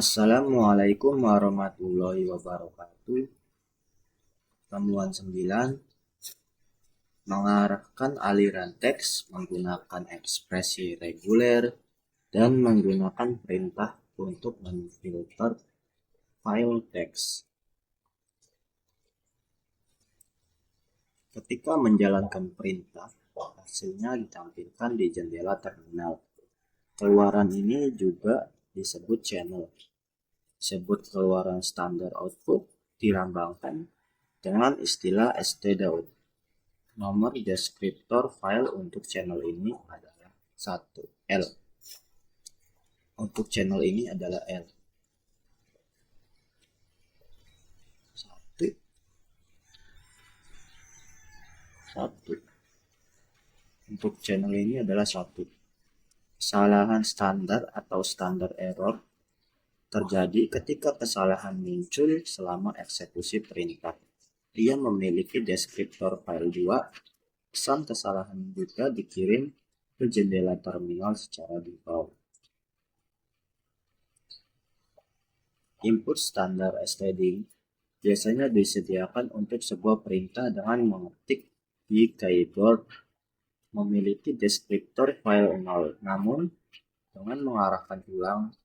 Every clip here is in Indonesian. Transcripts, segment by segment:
Assalamualaikum warahmatullahi wabarakatuh. Temuan 9, mengarahkan aliran teks menggunakan ekspresi reguler dan menggunakan perintah untuk memfilter file teks. Ketika menjalankan perintah, hasilnya ditampilkan di jendela terminal. Keluaran ini juga disebut channel. Disebut keluaran standar output dilambangkan dengan istilah stdout. Nomor deskriptor file untuk channel ini adalah 1L. Untuk channel ini adalah L. 1. Untuk channel ini adalah 1. Kesalahan standar atau standar error terjadi ketika kesalahan muncul selama eksekusi perintah. Dia memiliki deskriptor file 2. Pesan kesalahan juga dikirim ke jendela terminal secara default. Input standar stding biasanya disediakan untuk sebuah perintah dengan mengetik di keyboard memiliki deskriptor file 0. Namun, dengan mengarahkan ulang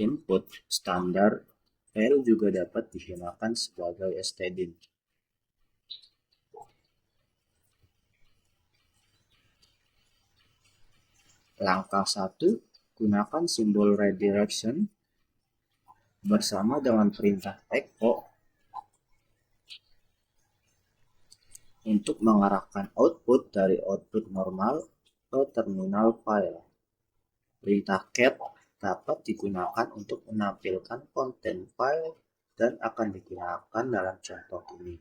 input standar, file juga dapat digunakan sebagai stding. Langkah 1, gunakan simbol redirection bersama dengan perintah echo untuk mengarahkan output dari output normal ke terminal file. Perintah cat dapat digunakan untuk menampilkan konten file dan akan digunakan dalam contoh ini.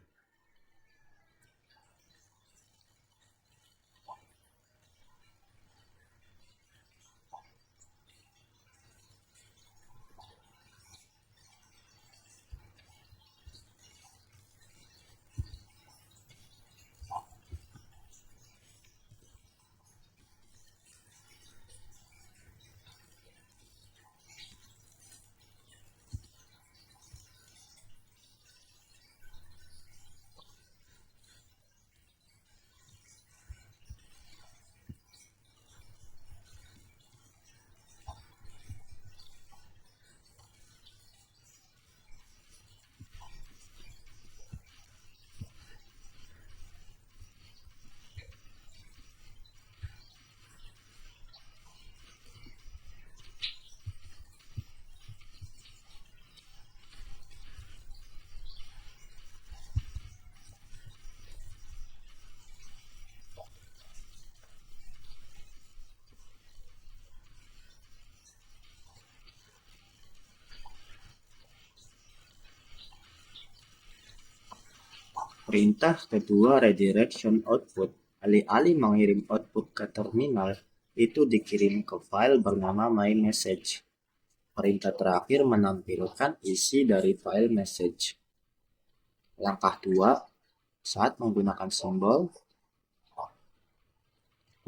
Perintah kedua redirection output, alih-alih mengirim output ke terminal, itu dikirim ke file bernama myMessage. Perintah terakhir menampilkan isi dari file message. Langkah 2, saat menggunakan simbol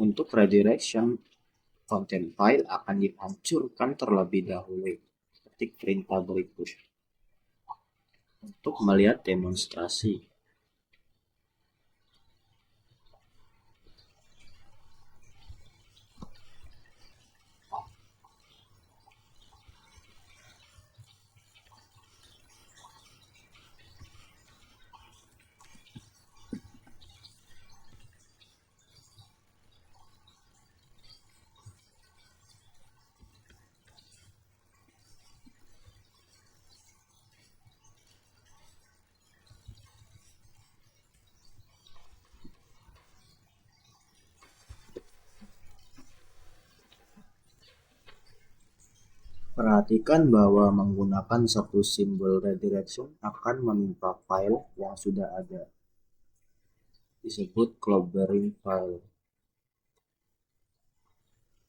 untuk redirection, konten file akan dihancurkan terlebih dahulu. Ketik perintah berikut. Untuk melihat demonstrasi, perhatikan bahwa menggunakan satu simbol redirection akan menimpa file yang sudah ada. Disebut clobbering file.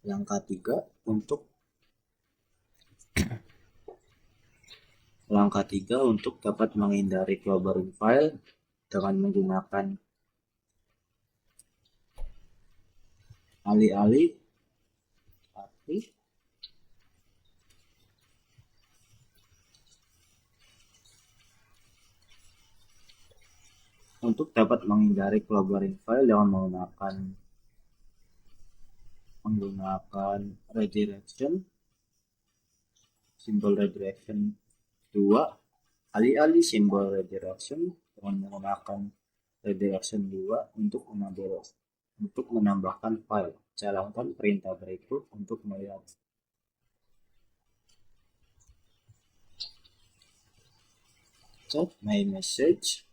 Langkah 3 untuk dapat menghindari clobbering file dengan menggunakan alih-alih Untuk dapat menghindari clobbering file dengan menggunakan redirection, simbol redirection 2, alih-alih simbol redirection dengan menggunakan redirection 2 untuk menambahkan file. Jalankan perintah berikut untuk melihat. Check my message.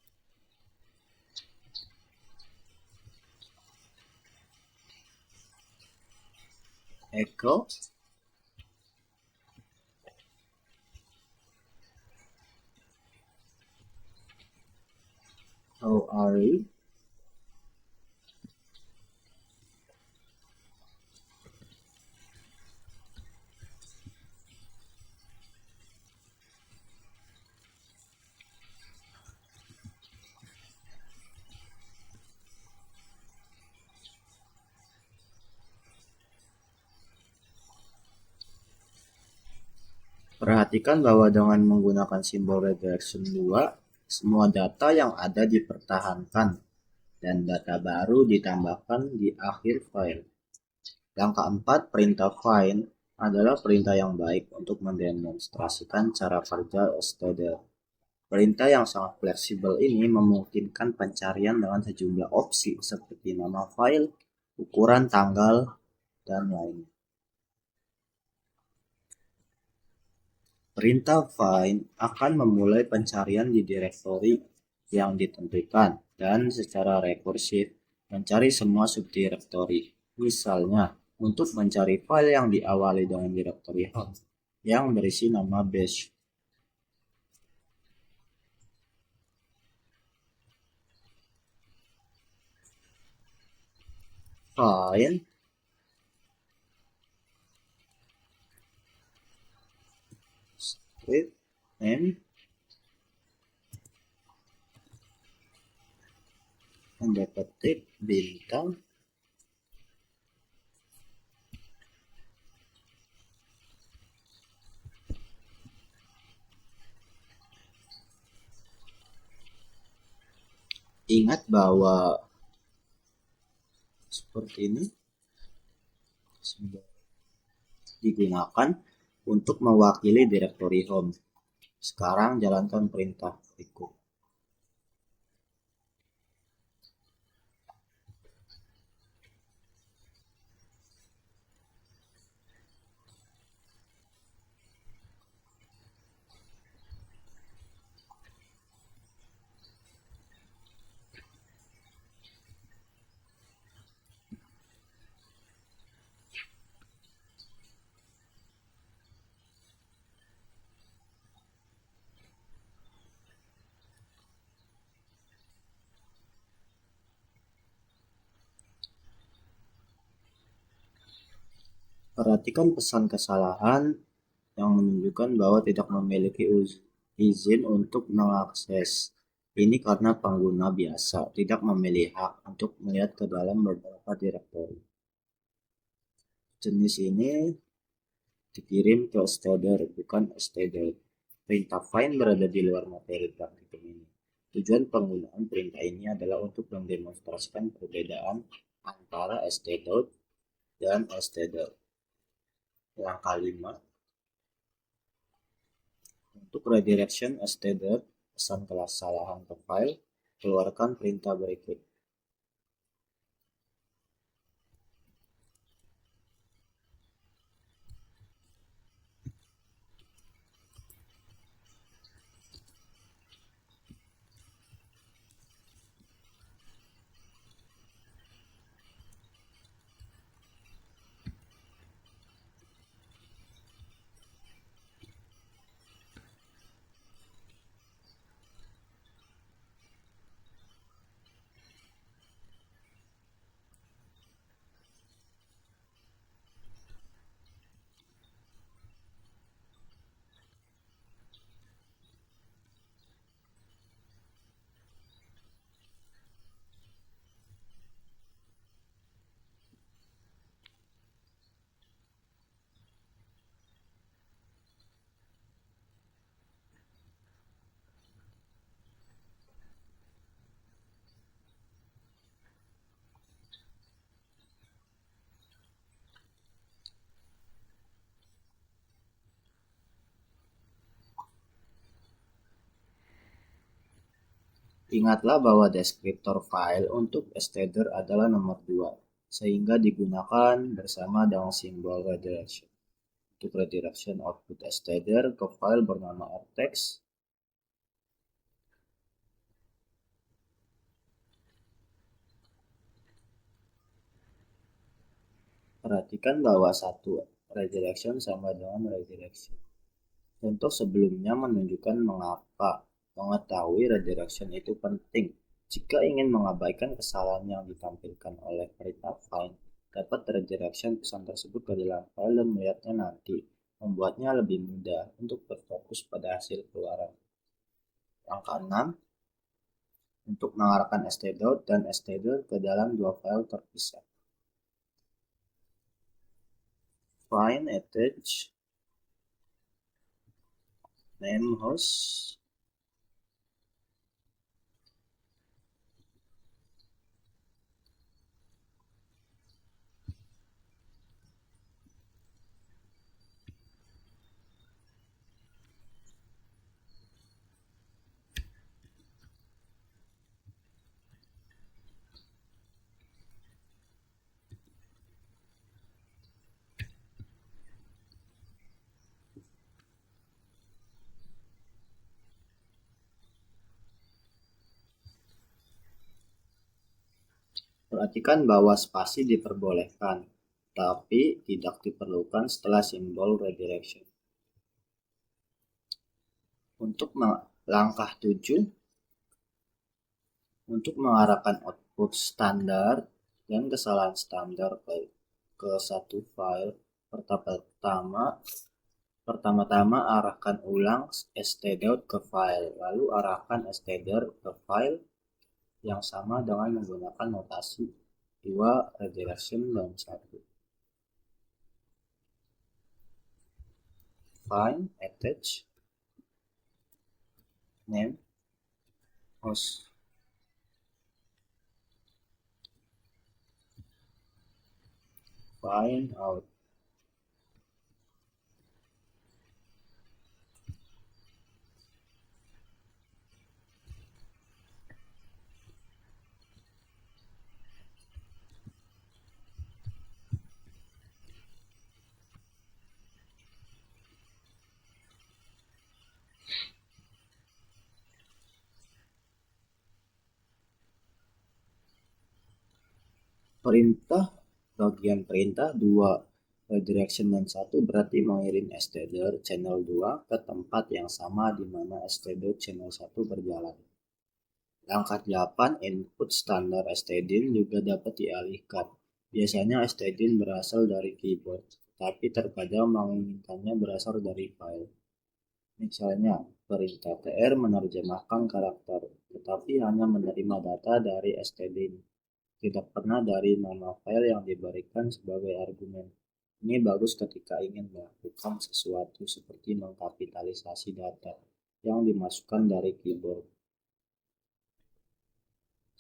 Echo. How are you? Perhatikan bahwa dengan menggunakan simbol redirection 2, semua data yang ada dipertahankan dan data baru ditambahkan di akhir file. Langkah 4, perintah find adalah perintah yang baik untuk mendemonstrasikan cara kerja std. Perintah yang sangat fleksibel ini memungkinkan pencarian dengan sejumlah opsi seperti nama file, ukuran, tanggal, dan lainnya. Perintah find akan memulai pencarian di direktori yang ditentukan dan secara rekursif mencari semua subdirektori. Misalnya, untuk mencari file yang diawali dengan direktori home yang berisi nama bash. Find script name tanda petik bintang ingat bahwa seperti ini digunakan untuk mewakili direktori home. Sekarang jalankan perintah berikut. Perhatikan pesan kesalahan yang menunjukkan bahwa tidak memiliki izin untuk mengakses. Ini karena pengguna biasa tidak memiliki hak untuk melihat ke dalam beberapa direktori. Jenis ini dikirim ke std, bukan std. Perintah find berada di luar materi praktikum ini. Tujuan penggunaan perintah ini adalah untuk mendemonstrasikan perbedaan antara std dan std. Langkah 5. Untuk redirection std, pesan kesalahan ke file, keluarkan perintah berikut. Ingatlah bahwa deskriptor file untuk stder adalah nomor 2, sehingga digunakan bersama dengan simbol redirection. Untuk redirection output stder ke file bernama rtext, perhatikan bahwa satu redirection sama dengan redirection. Contoh sebelumnya menunjukkan mengapa mengetahui redirection itu penting. Jika ingin mengabaikan kesalahan yang ditampilkan oleh perintah find, dapat redirection pesan tersebut ke dalam file dan melihatnya nanti, membuatnya lebih mudah untuk berfokus pada hasil keluaran. Yang keenam, untuk mengarahkan std dan std ke dalam dua file terpisah. Find attach name host Perhatikan bahwa spasi diperbolehkan, tapi tidak diperlukan setelah simbol redirection. Untuk langkah 7, untuk mengarahkan output standar dan kesalahan standar ke satu file, pertama-tama arahkan ulang std ke file, lalu arahkan std ke file yang sama dengan menggunakan notasi 2 redirection dan 1. Find attach name host find out perintah bagian perintah 2 redirection dan 1 berarti mengirim std channel 2 ke tempat yang sama di mana std channel 1 berjalan. Langkah 8, input standar stdin juga dapat dialihkan. Biasanya stdin berasal dari keyboard, tapi terkadang menginginkannya berasal dari file. Misalnya, perintah tr menerjemahkan karakter, tetapi hanya menerima data dari stdin, tidak pernah dari nama file yang diberikan sebagai argumen. Ini bagus ketika ingin melakukan sesuatu seperti mengkapitalisasi data yang dimasukkan dari keyboard.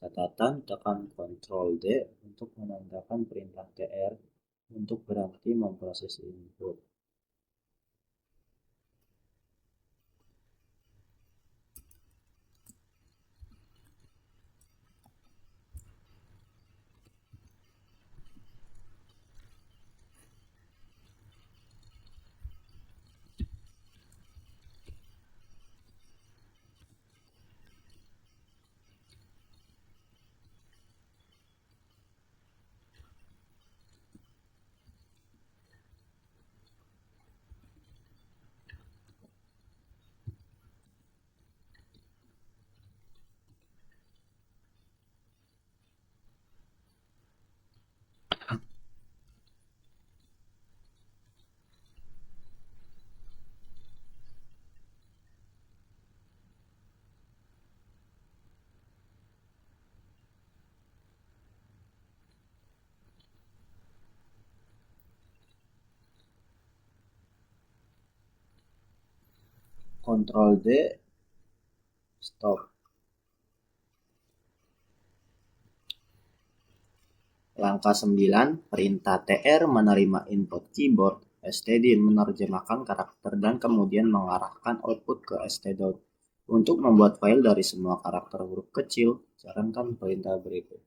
Catatan, tekan Ctrl D untuk menandakan perintah tr untuk berhenti memproses input. Ctrl D, stop. Langkah 9, perintah tr menerima input keyboard, stdin menerjemahkan karakter dan kemudian mengarahkan output ke std. Untuk membuat file dari semua karakter huruf kecil, jalankan perintah berikut.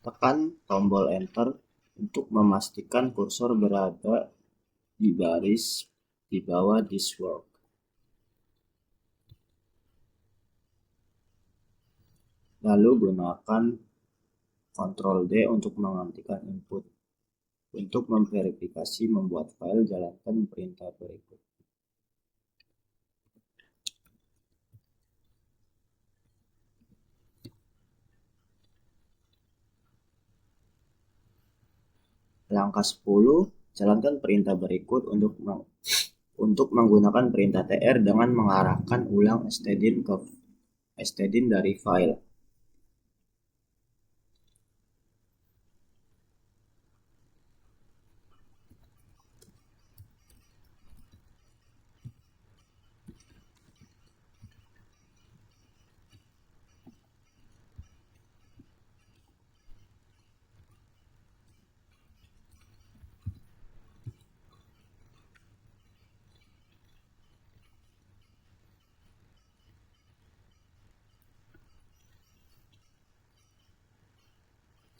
Tekan tombol Enter untuk memastikan kursor berada di baris di bawah this work. Lalu gunakan Ctrl D untuk menghentikan input. Untuk memverifikasi membuat file, jalankan perintah berikut. Langkah 10, jalankan perintah berikut untuk menggunakan perintah tr dengan mengarahkan ulang stdin dari file.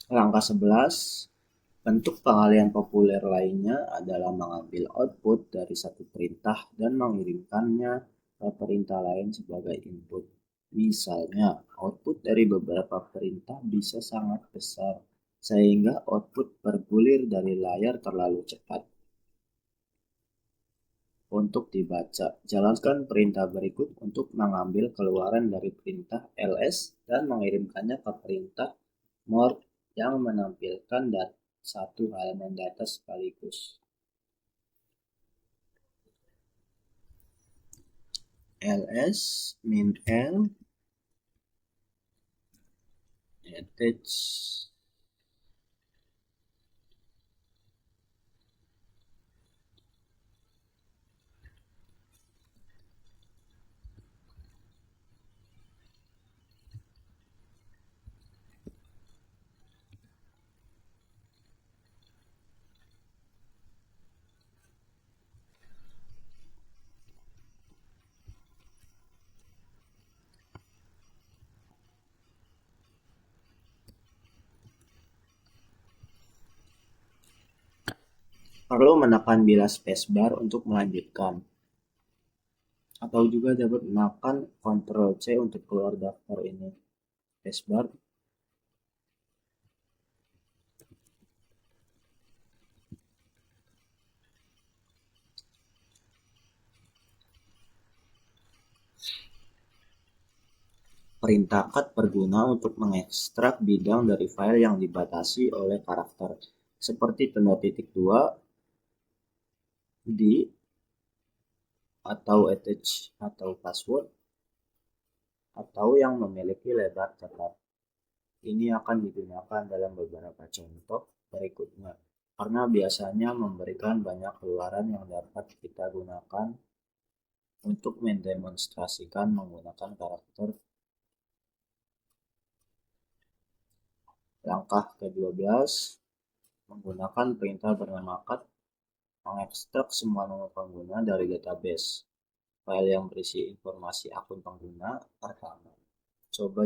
Langkah 11, bentuk pengalihan populer lainnya adalah mengambil output dari satu perintah dan mengirimkannya ke perintah lain sebagai input. Misalnya, output dari beberapa perintah bisa sangat besar, sehingga output bergulir dari layar terlalu cepat. Untuk dibaca, jalankan perintah berikut untuk mengambil keluaran dari perintah ls dan mengirimkannya ke perintah more yang menampilkan satu halaman data sekaligus. ls min l attach perlu menekan bilah spacebar untuk melanjutkan, atau juga dapat menekan Ctrl C untuk keluar daftar ini. Spacebar. Perintah cut berguna untuk mengekstrak bidang dari file yang dibatasi oleh karakter, seperti tanda titik 2, di, atau attach atau password, atau yang memiliki lebar tetap. Ini akan digunakan dalam beberapa contoh berikutnya, karena biasanya memberikan banyak keluaran yang dapat kita gunakan untuk mendemonstrasikan menggunakan karakter. Langkah ke-12, menggunakan perintah bernama cut, mengekstrak semua nomor pengguna dari database. File yang berisi informasi akun pengguna pertama. Coba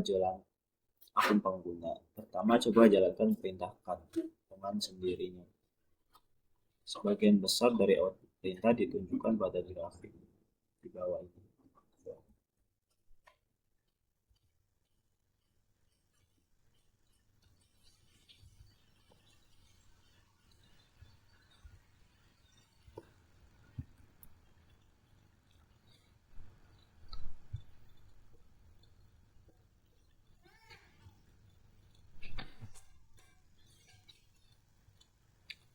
jalankan perintah cut dengan sendirinya. Sebagian besar dari output perintah ditunjukkan pada grafik di bawah ini.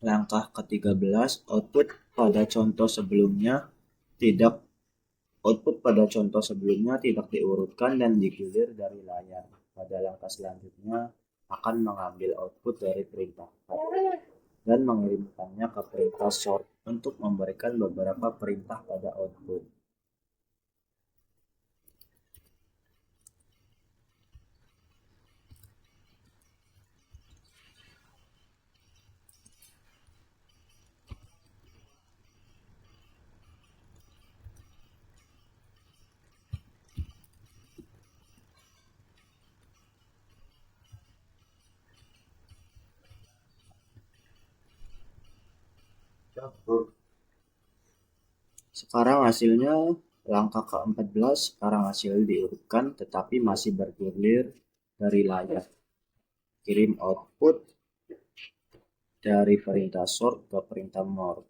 Langkah ke-13, output pada contoh sebelumnya tidak diurutkan dan digilir dari layar. Pada langkah selanjutnya akan mengambil output dari perintah cut dan mengirimkannya ke perintah sort untuk memberikan beberapa perintah pada output. Sekarang hasilnya langkah ke-14, sekarang hasil diurutkan tetapi masih bergilir dari layar. Kirim output dari perintah sort ke perintah more.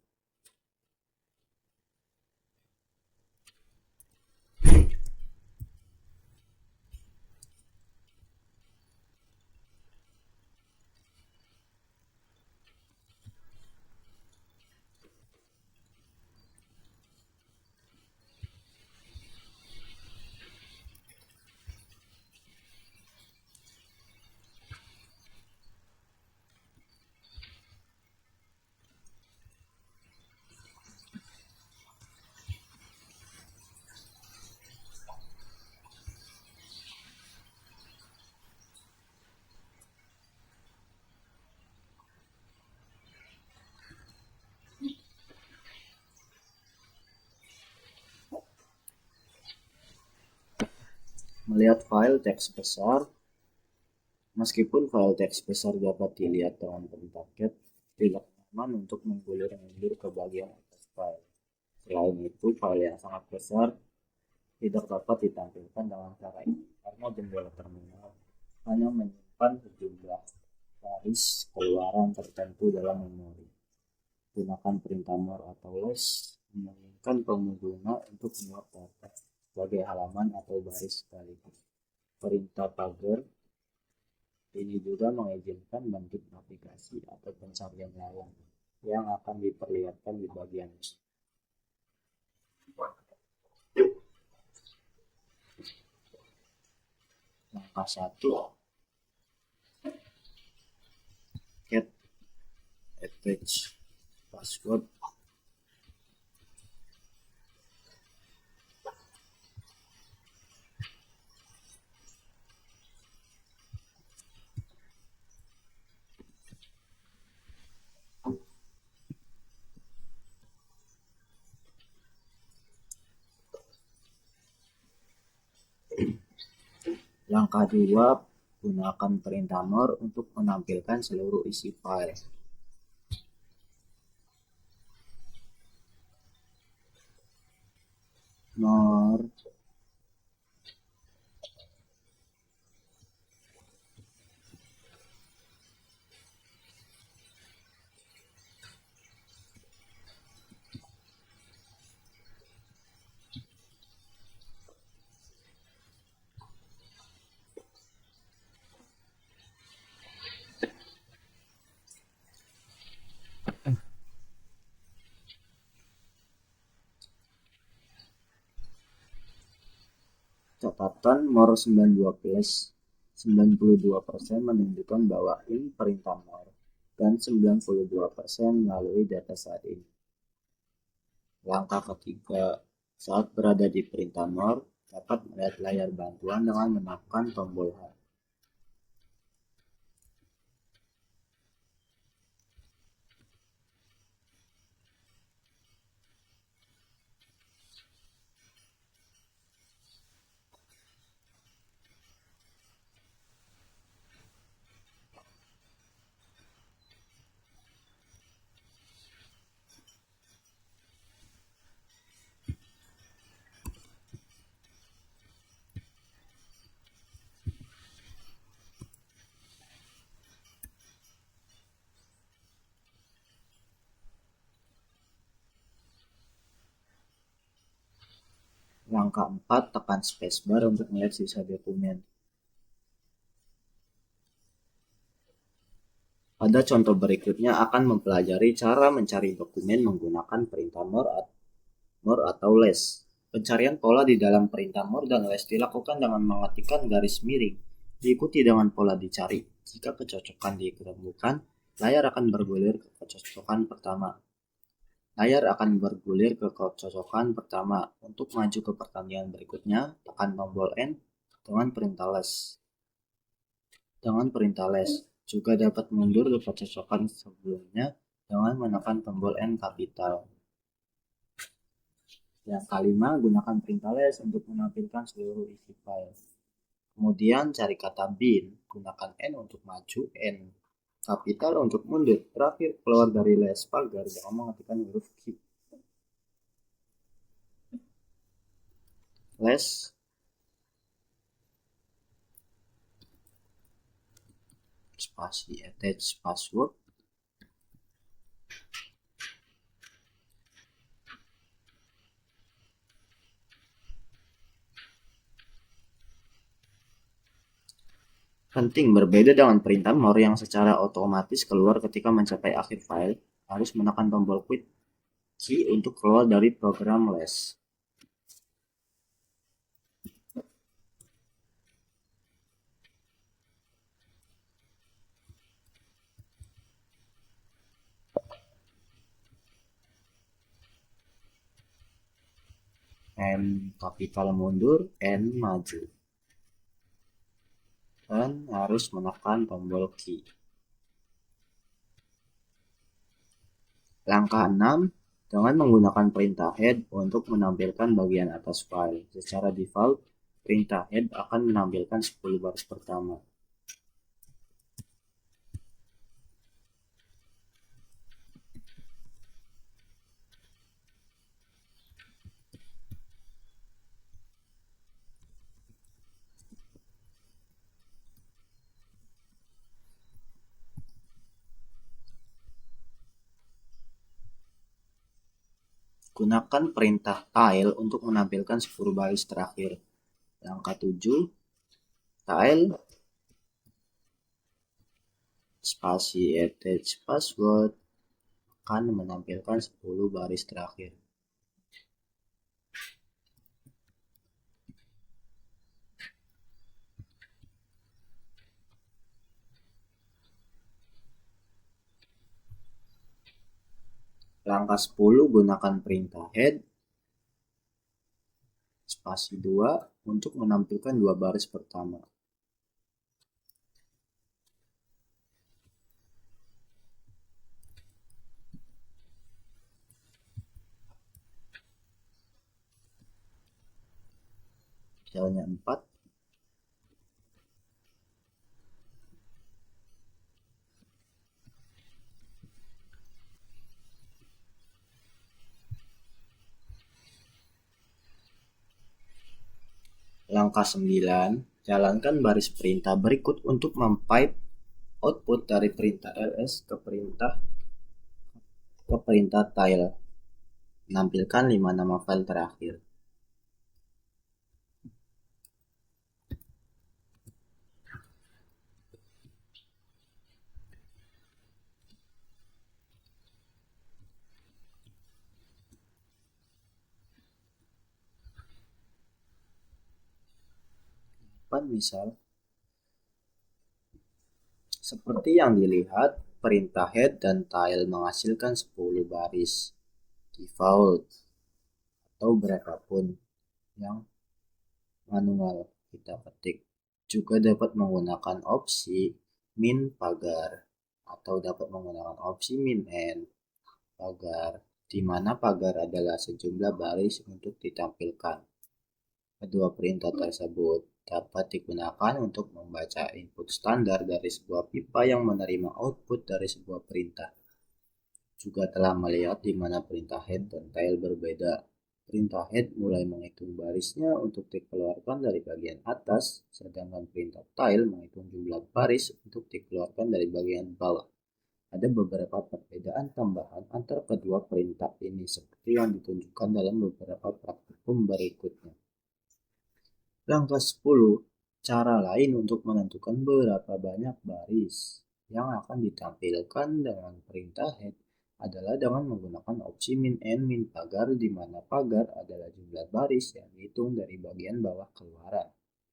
Melihat file teks besar, meskipun file teks besar dapat dilihat dengan perintah cat, tidak nyaman untuk menggulir-ngulir ke bagian atas file. Selain itu, file yang sangat besar tidak dapat ditampilkan dengan cara ini karena jendela terminal hanya menyimpan sejumlah baris keluaran tertentu dalam memori. Gunakan perintah more atau less memungkinkan pengguna untuk membuat data sebagai halaman atau baris sekaligus. Perintah pagar ini juga mengizinkan bentuk navigasi atau pencarian lawan yang akan diperlihatkan di bagian langkah 1, get attach password. Langkah 2, gunakan perintah more untuk menampilkan seluruh isi file. More catatan more 92% menunjukkan bahwa ini perintah more dan 92% melalui data saat ini. Langkah ketiga, saat berada di perintah more, dapat melihat layar bantuan dengan menekan tombol H. Langkah 4, tekan spacebar untuk melihat sisa dokumen. Pada contoh berikutnya akan mempelajari cara mencari dokumen menggunakan perintah more atau less. Pencarian pola di dalam perintah more dan less dilakukan dengan mengetikkan garis miring, diikuti dengan pola dicari. Jika kecocokan ditemukan, layar akan bergulir ke kecocokan pertama. Untuk maju ke pertandingan berikutnya, tekan tombol N dengan perintah less. Juga dapat mundur ke kecocokan sebelumnya dengan menekan tombol N kapital. Yang kelima, gunakan perintah less untuk menampilkan seluruh isi file. Kemudian cari kata bin, gunakan N untuk maju, N kapital untuk mundur. Terakhir, keluar dari less pagar dengan mengetikkan huruf Q. Less spasi attach password. Penting, berbeda dengan perintah more yang secara otomatis keluar ketika mencapai akhir file, harus menekan tombol quit key untuk keluar dari program less. N kapital mundur, N maju. Dan harus menekan tombol key. Langkah 6, dengan menggunakan perintah head untuk menampilkan bagian atas file. Secara default, perintah head akan menampilkan 10 baris pertama. Gunakan perintah tile untuk menampilkan 10 baris terakhir. Langkah 7, tile spasi attach password akan menampilkan 10 baris terakhir. Langkah 10, gunakan perintah head spasi 2 untuk menampilkan 2 baris pertama. Jalannya 4. Langkah 9, jalankan baris perintah berikut untuk mempipe output dari perintah ls ke perintah tile. Menampilkan 5 nama file terakhir. Misal, seperti yang dilihat, perintah head dan tile menghasilkan 10 baris default atau berapapun yang manual kita ketik. Juga dapat menggunakan opsi min pagar atau dapat menggunakan opsi min n pagar, di mana pagar adalah sejumlah baris untuk ditampilkan. Kedua perintah tersebut dapat digunakan untuk membaca input standar dari sebuah pipa yang menerima output dari sebuah perintah. Juga telah melihat di mana perintah head dan tile berbeda. Perintah head mulai menghitung barisnya untuk dikeluarkan dari bagian atas, sedangkan perintah tile menghitung jumlah baris untuk dikeluarkan dari bagian bawah. Ada beberapa perbedaan tambahan antara kedua perintah ini seperti yang ditunjukkan dalam beberapa praktikum berikutnya. Langkah 10, cara lain untuk menentukan berapa banyak baris. yang akan ditampilkan dengan perintah head adalah dengan menggunakan opsi min n min pagar, di mana pagar adalah jumlah baris yang dihitung dari bagian bawah keluaran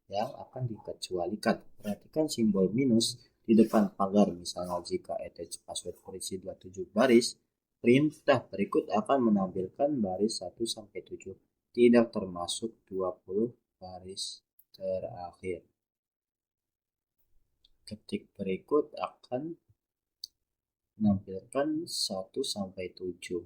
yang akan dikecualikan. Perhatikan simbol minus di depan pagar, misalnya jika attach password berisi 27 baris, perintah berikut akan menampilkan baris 1-7, tidak termasuk 20 baris terakhir. Ketik berikut akan menampilkan 1-7.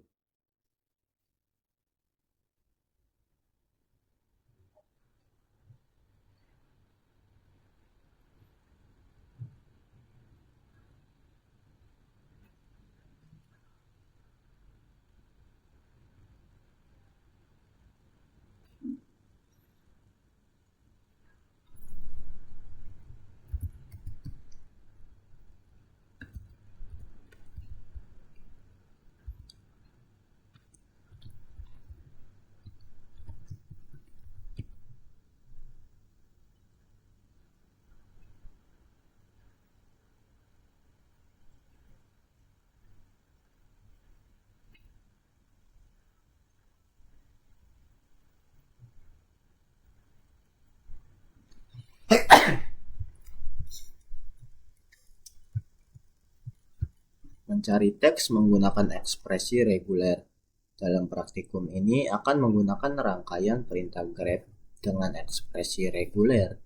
Mencari teks menggunakan ekspresi reguler. Dalam praktikum ini akan menggunakan rangkaian perintah grep dengan ekspresi reguler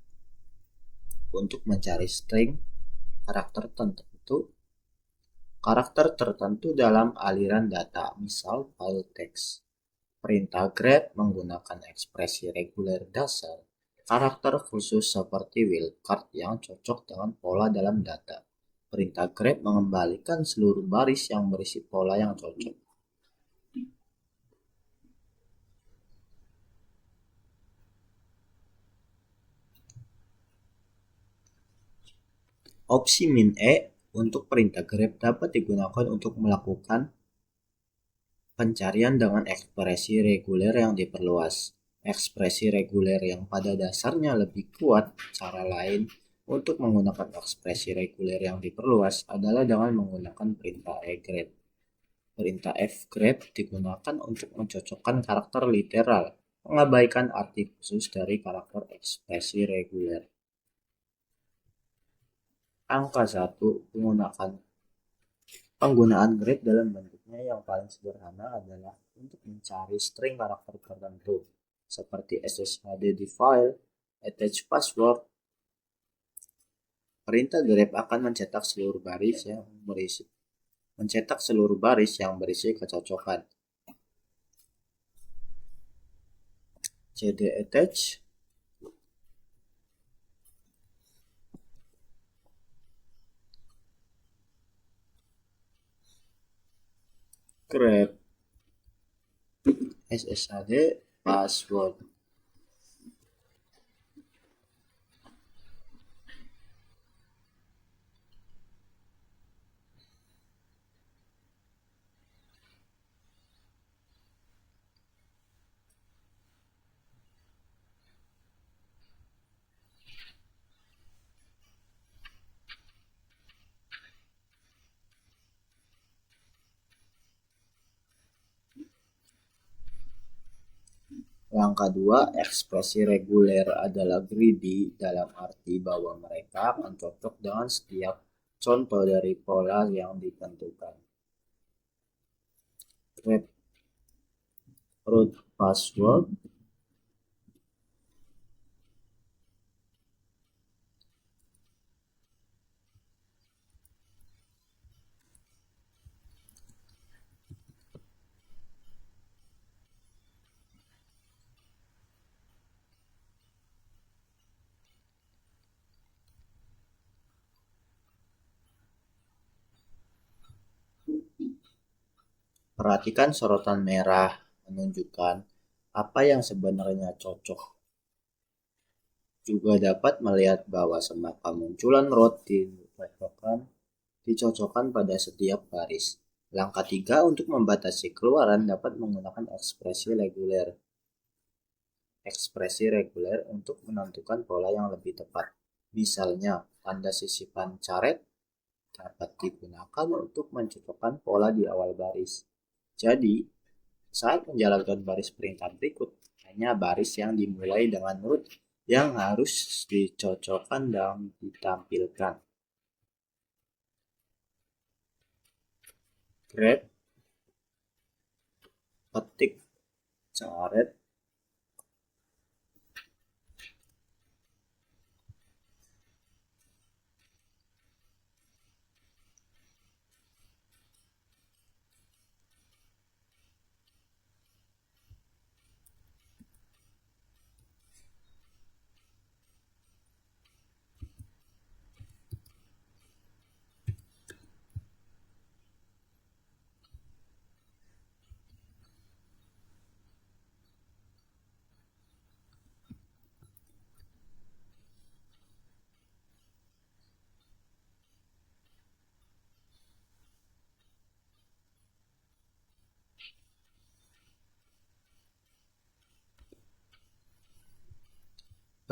untuk mencari string karakter tertentu dalam aliran data, misal file teks. Perintah grep menggunakan ekspresi reguler dasar karakter khusus seperti wildcard yang cocok dengan pola dalam data. Perintah grep mengembalikan seluruh baris yang berisi pola yang cocok. Opsi min e untuk perintah grep dapat digunakan untuk melakukan pencarian dengan ekspresi reguler yang diperluas. Ekspresi reguler yang pada dasarnya lebih kuat. Cara lain untuk menggunakan ekspresi reguler yang diperluas adalah dengan menggunakan perintah e-grep. Perintah f-grep digunakan untuk mencocokkan karakter literal, mengabaikan arti khusus dari karakter ekspresi reguler. Angka 1 penggunaan grep dalam bentuknya yang paling sederhana adalah untuk mencari string karakter tertentu seperti SSHD di file, attach password. Perintah grep akan mencetak seluruh baris yang berisi kecocokan. cd attach grep SSHD password. Langkah 2, ekspresi reguler adalah greedy dalam arti bahwa mereka akan cocok dengan setiap contoh dari pola yang ditentukan. Grep root password Perhatikan sorotan merah menunjukkan apa yang sebenarnya cocok. Juga dapat melihat bahwa semua munculan root dicocokkan pada setiap baris. Langkah 3 untuk membatasi keluaran dapat menggunakan ekspresi reguler. Ekspresi reguler untuk menentukan pola yang lebih tepat. Misalnya, tanda sisipan caret dapat digunakan untuk mencocokkan pola di awal baris. Jadi, saat menjalankan baris perintah berikut, hanya baris yang dimulai dengan root yang harus dicocokkan dan ditampilkan. Grab, petik, coret,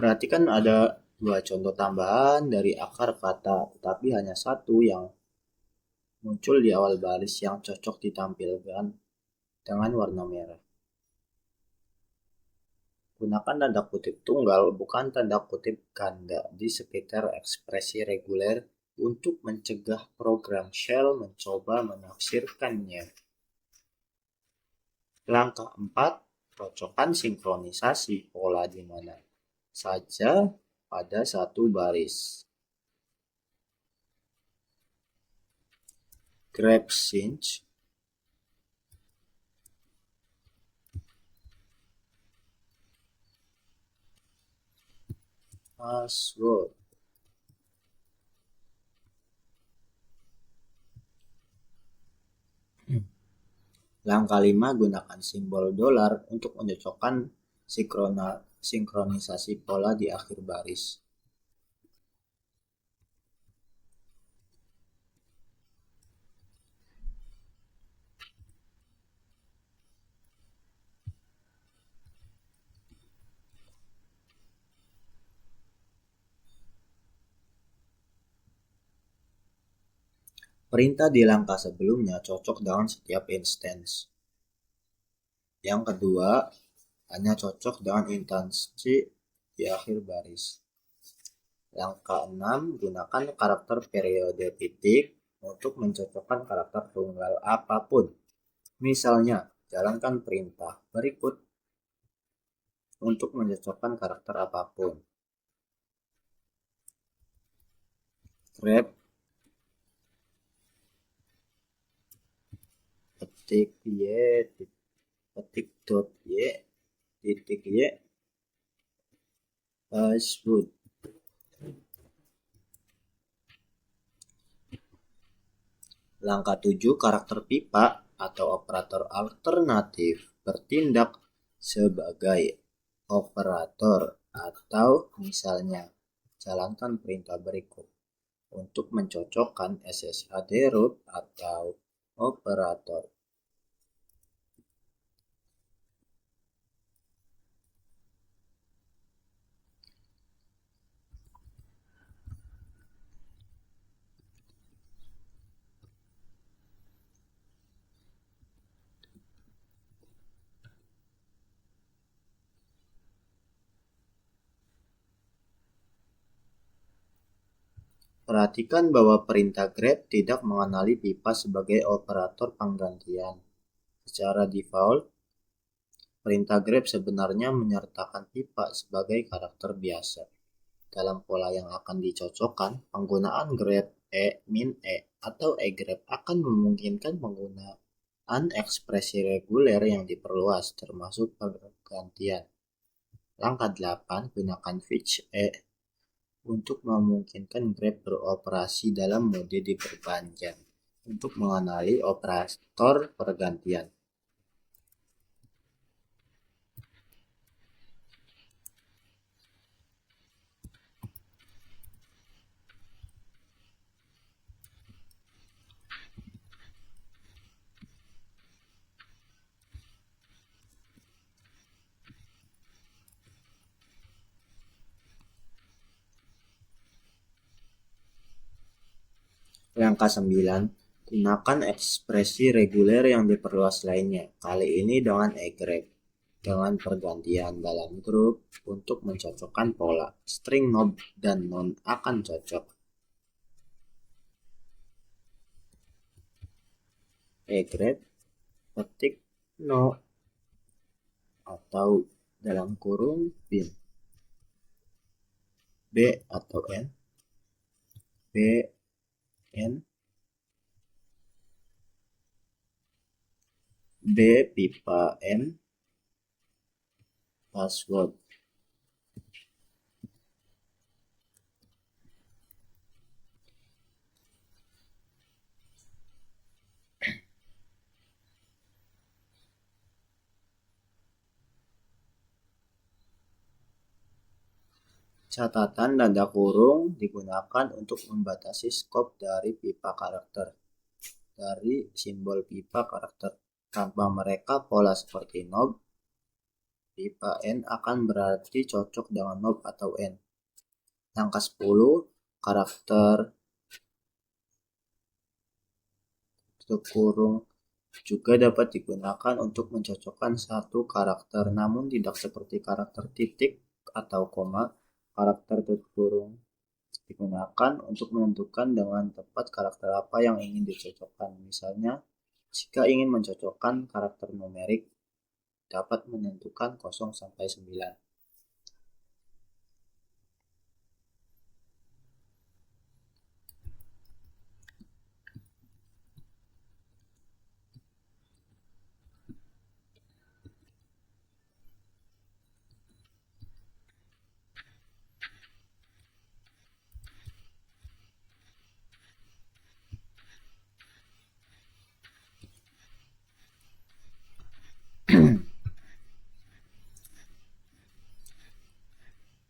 Perhatikan ada dua contoh tambahan dari akar kata, tetapi hanya satu yang muncul di awal baris yang cocok ditampilkan dengan warna merah. Gunakan tanda kutip tunggal, bukan tanda kutip ganda di sekitar ekspresi reguler untuk mencegah program shell mencoba menafsirkannya. Langkah 4, cocokkan sinkronisasi pola di mana saja pada satu baris. Grab cinch, password. Langkah 5, gunakan simbol dolar untuk mencocokkan sinkronisasi pola di akhir baris. Perintah di langkah sebelumnya cocok dengan setiap instance. Yang kedua, hanya cocok dengan instansi di akhir baris. Langkah 6, gunakan karakter periode titik untuk mencocokkan karakter tunggal apapun. Misalnya, jalankan perintah berikut untuk mencocokkan karakter apapun. Grab, petik y, petik dot y, titik y, password. Langkah 7, karakter pipa atau operator alternatif bertindak sebagai operator atau misalnya jalankan perintah berikut untuk mencocokkan SSH root atau operator. Perhatikan bahwa perintah grep tidak mengenali pipa sebagai operator penggantian. Secara default, perintah grep sebenarnya menyertakan pipa sebagai karakter biasa. Dalam pola yang akan dicocokkan, penggunaan grep e, min e, atau e-grep akan memungkinkan penggunaan ekspresi reguler yang diperluas, termasuk pergantian. Langkah 8, gunakan fetch e untuk memungkinkan grep beroperasi dalam mode diperpanjang untuk mengenali operator pergantian. Angka 9, gunakan ekspresi reguler yang diperluas lainnya, kali ini dengan agreg, dengan pergantian dalam grup untuk mencocokkan pola. String nob dan non akan cocok. Agreg, ketik no atau dalam kurung bin. B atau N, B, N, B pipa N, password. Catatan tanda kurung digunakan untuk membatasi skop dari pipa karakter, dari simbol pipa karakter. Tanpa mereka, pola seperti nob, pipa N akan berarti cocok dengan nob atau N. Angka 10, karakter tutup kurung juga dapat digunakan untuk mencocokkan satu karakter, namun tidak seperti karakter titik atau koma. Karakter tutup kurung digunakan untuk menentukan dengan tepat karakter apa yang ingin dicocokkan. Misalnya, jika ingin mencocokkan karakter numerik, dapat menentukan 0 sampai 9.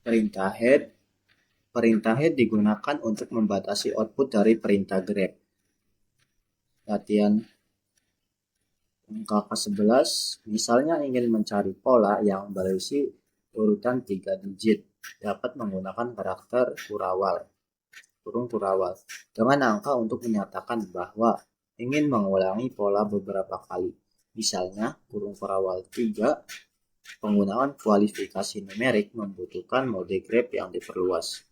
Perintah head. Perintah head digunakan untuk membatasi output dari perintah grep. Latihan angka ke-11, misalnya ingin mencari pola yang berisi urutan 3 digit, dapat menggunakan karakter kurawal, kurung kurawal, dengan angka untuk menyatakan bahwa ingin mengulangi pola beberapa kali. Misalnya, kurung kurawal 3, penggunaan kualifikasi numerik membutuhkan mode grep yang diperluas.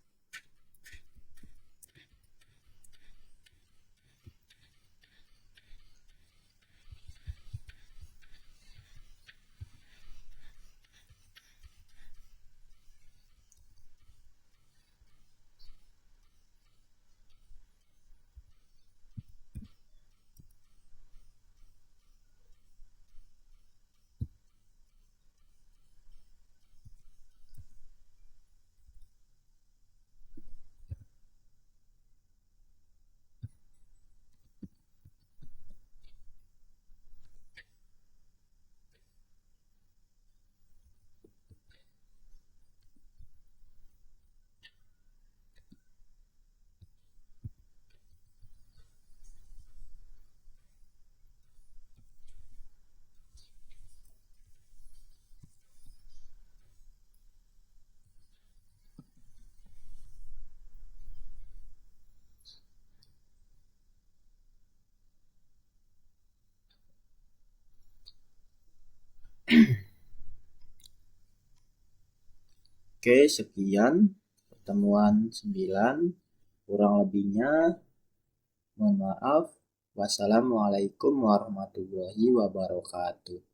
Oke, sekian pertemuan 9. Kurang lebihnya mohon maaf. Wassalamualaikum warahmatullahi wabarakatuh.